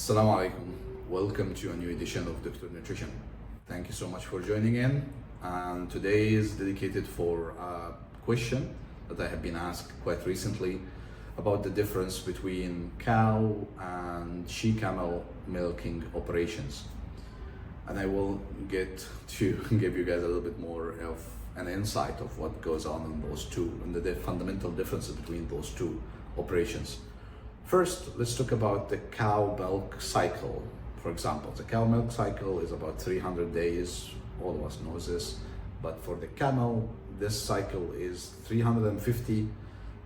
Assalamu alaikum. Welcome to a new edition of Dr. Nutrition. Thank you so much for joining in. And today is dedicated for a question that I have been asked quite recently about the difference between cow and she-camel milking operations. And I will get to give you guys a little bit more of an insight of what goes on in those two and the fundamental differences between those two operations. First, let's talk about the cow milk cycle. For example, the cow milk cycle is about 300 days. All of us know this. But for the camel, this cycle is 350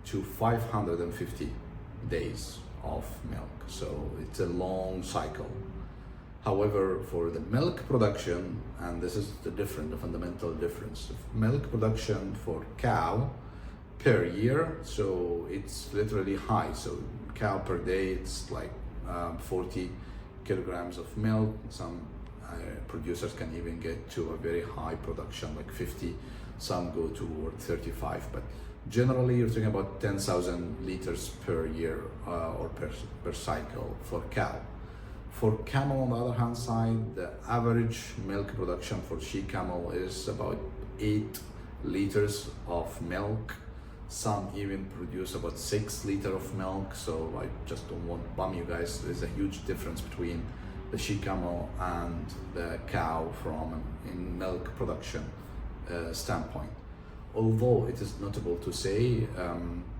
to 550 days of milk. So it's a long cycle. However, for the milk production, and this is the fundamental difference, milk production for cow per year, so it's literally high. So cow per day, it's like 40 kilograms of milk. Some producers can even get to a very high production, like 50. Some go toward 35, but generally you're talking about 10,000 liters per year or per cycle for cow. For camel, on the other hand side, the average milk production for she-camel is about 8 liters of milk. Some even produce about 6 liters of milk, so I just don't want to bum you guys. There's a huge difference between the she-camel and the cow from in milk production standpoint. Although it is notable to say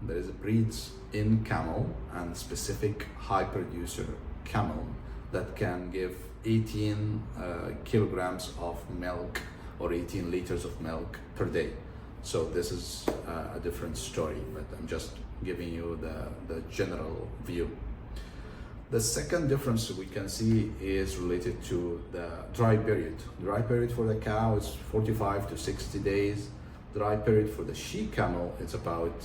there is breeds in camel and specific high producer camel that can give 18 kilograms of milk or 18 liters of milk per day. So this is a different story, but I'm just giving you the general view. The second difference we can see is related to the dry period. Dry period for the cow is 45 to 60 days. Dry period for the she-camel is about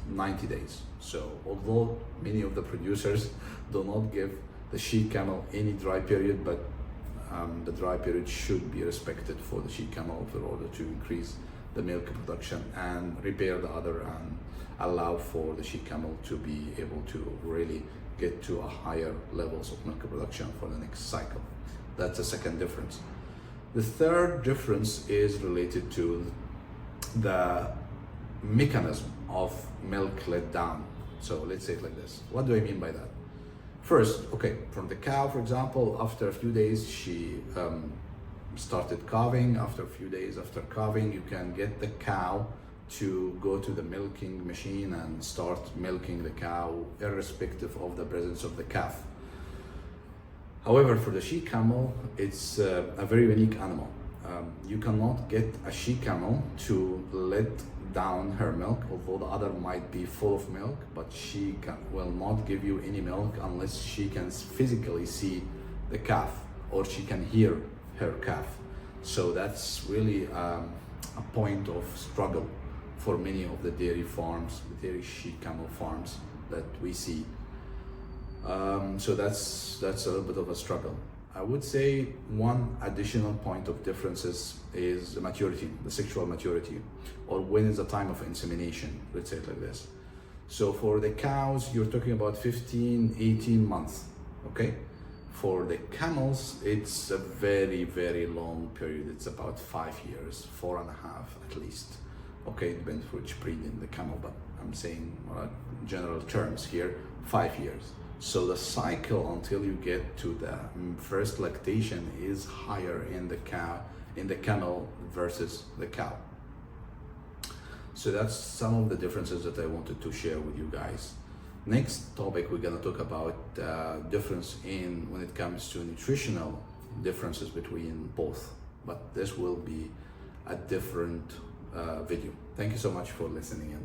90 days. So although many of the producers do not give the she-camel any dry period, but the dry period should be respected for the she-camel in order to increase the milk production and repair the other and allow for the she-camel to be able to really get to a higher levels of milk production for the next cycle. That's the second difference. The third difference is related to the mechanism of milk let down. So let's say it like this. What do I mean by that? First, okay, from the cow, for example, after a few days, she started calving. After a few days after calving, you can get the cow to go to the milking machine and start milking the cow, irrespective of the presence of the calf. However, for the she-camel, it's a very unique animal. You cannot get a she-camel to let down her milk, although the other might be full of milk, but she will not give you any milk unless she can physically see the calf or she can hear her calf. So that's really a point of struggle for many of the dairy farms, the dairy she-camel farms that we see. So that's a little bit of a struggle. I would say one additional point of differences is the maturity, the sexual maturity, or when is the time of insemination, let's say it like this. So for the cows, you're talking about 15, 18 months, okay? For the camels, it's a very, very long period. It's about 5 years, 4.5 at least. Okay, it depends which breed in the camel, but I'm saying general terms here, 5 years. So the cycle until you get to the first lactation is higher in the camel versus the cow. So that's some of the differences that I wanted to share with you guys. Next topic, we're gonna talk about difference in when it comes to nutritional differences between both, but this will be a different video. Thank you so much for listening in.